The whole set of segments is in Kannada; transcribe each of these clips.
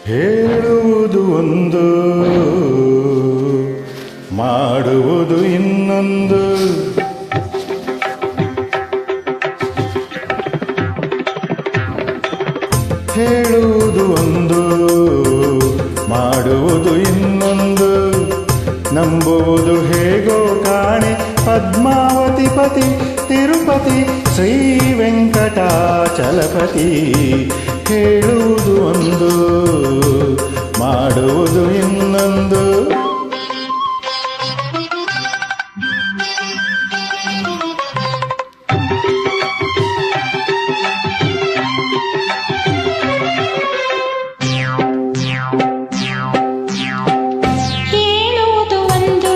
ಹೇಳುವುದು ಒಂದು, ಮಾಡುವುದು ಇನ್ನೊಂದು. ಹೇಳುವುದು ಒಂದು, ಮಾಡುವುದು ಇನ್ನೊಂದು. ನಂಬುವುದು ಹೇಗೋ ಕಾಣೆ ಪದ್ಮಾವತಿ ಪತಿ ತಿರುಪತಿ ಶ್ರೀ ವೆಂಕಟಾಚಲಪತಿ. ಹೇಳುವುದು ಒಂದು, ಮಾಡುವುದು ಇನ್ನೊಂದು. ಹೇಳುವುದು ಒಂದು,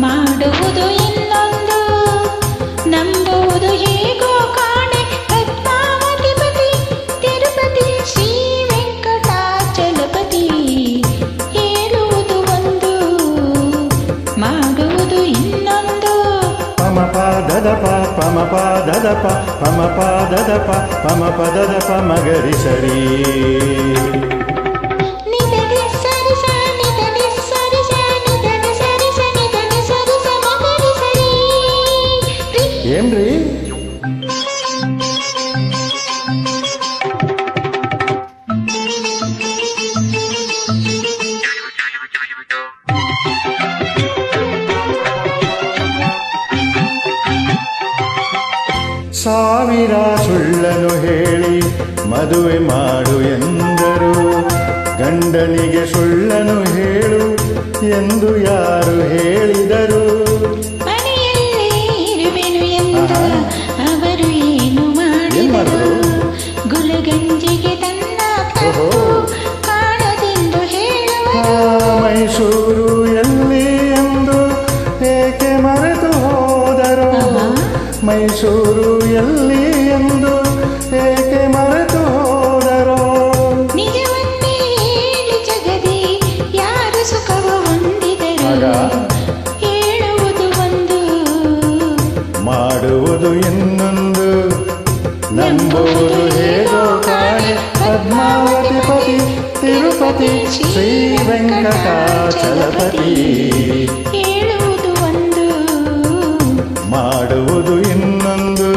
ಮಾಡುವುದು ಇನ್ನೊಂದು. ನಂಬುವುದು ಹೇಗೋ ಕಾಣೆ ಪದ್ಮಾವತಿ ಪತಿ ತಿರುಪತಿ ಶ್ರೀ ವೆಂಕಟಾಚಲಪತಿ. ಹೇಳುವುದು ಒಂದು, ಮಾಡುವುದು ಇನ್ನೊಂದು. ಪಮ ಪಾದದಪ ಪಮ ಪಾದದಪ ಪಮ ಪಾದದಪ ಪಮ ಪದದಪ ಮಗರಿ ಸರಿ. ನಿಧನಿ ಸರಿಸ ನಿಧನಿ ಸರಿಸ ನಿಧನಿ ಸರಿಸ ನಿಧನಿ ಸರಿಸ ಮಗರಿ ಸರಿ. ಏನ್ರಿ ಸಾವಿರ ಸುಳ್ಳನು ಹೇಳಿ ಮದುವೆ ಮಾಡು ಎಂದರು. ಗಂಡನಿಗೆ ಸುಳ್ಳನು ಹೇಳು ಎಂದು ಯಾರು ಹೇಳಿದರು? ಮನೆಯಲ್ಲೇ ಇರುವೆನು ಎಂದ ಅವರು ಏನು ಮಾಡಿದರು? ಗುಲಗಂಜಿಗೆ ತನ್ನ ತಪ್ಪು ಕಾಣದೆಂದು ಹೇಳುವರು. ಮೈಸೂರು ಎಲ್ಲಿ ಎಂದು ಏಕೆ ಮರೆತು ಹೋದರು? ಮೈಸೂರು ಎಲ್ಲಿ ಎಂದು ಏಕೆ ಮರೆತು ಹೋದರು? ನಿಜವನ್ನೇ ಹೇಳಿ ಜಗದಿ ಯಾರು ಸುಖವ ಹೊಂದಿದರು? ಹೇಳುವುದು ಒಂದು, ಮಾಡುವುದು ಇನ್ನೊಂದು. ನಂಬುವುದು ಹೇಗೋ ಕಾಣೆ ಪದ್ಮಾವತಿ ಪತಿ ತಿರುಪತಿ ಶ್ರೀ ವೆಂಕಟಾಚಲಪತಿ. ಹೇಳುವುದು ಒಂದು, ಮಾಡುವುದು ಇನ್ನೊಂದು.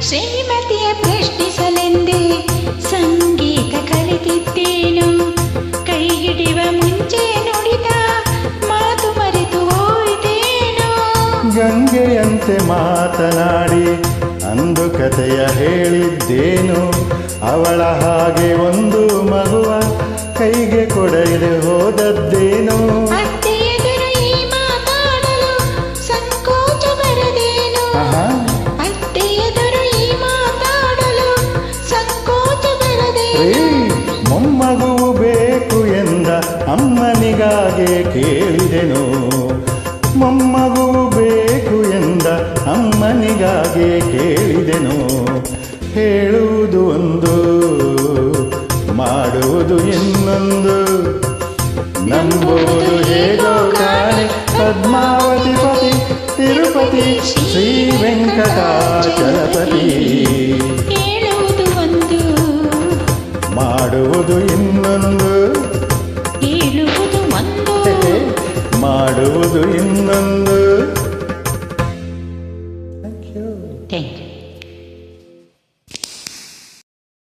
ಶ್ರೀಮತಿಯ ಪ್ರಶ್ನಿಸಲೆಂದೇ ಸಂಗೀತ ಕಲಿತಿದ್ದೇನು. ಕೈ ಹಿಡಿಯುವ ಮುಂಚೆ ನುಡಿದ ಮಾತು ಮರೆತು ಹೋಯಿತೇನು? ಗಂಗೆಯಂತೆ ಮಾತನಾಡಿ ಅಂದು ಕಥೆಯ ಹೇಳಿದ್ದೇನು. ಅವಳ ಹಾಗೆ ಒಂದು ಮಗುವ ಕೈಗೆ ಕೊಡದೆ ಹೋದದ್ದೇನು? ಅತ್ತೆ ಎದುರು ಈ ಮಾತಾಡಲು ಸಂಕೋಚ ಬರದೇನು? ಅತ್ತೆ ಎದುರು ಈ ಮಾತಾಡಲು ಸಂಕೋಚ ಬರದೇನು? ಮೊಮ್ಮಗುವು ಬೇಕು ಎಂದ ಅಮ್ಮನಿಗಾಗೆ ಕೇಳಿದೆನು. ಮೊಮ್ಮಗುವು ಬೇಕು ಎಂದ ಅಮ್ಮನಿಗಾಗೆ ಕೇಳಿದೆನು. ಹೇಳುವುದು ಒಂದು, ಮಾಡುವುದು ಇನ್ನೊಂದು. ನಂಬುವುದು ಹೇಗೋ ಕಾಣೆ ಪದ್ಮಾವತಿ ಪತಿ ತಿರುಪತಿ ಶ್ರೀ ವೆಂಕಟಾಚಲಪತಿ. ಹೇಳುವುದು ಒಂದು, ಮಾಡುವುದು ಇನ್ನೊಂದು. ಹೇಳುವುದು ಒಂದು, ಮಾಡುವುದು ಇನ್ನೊಂದು.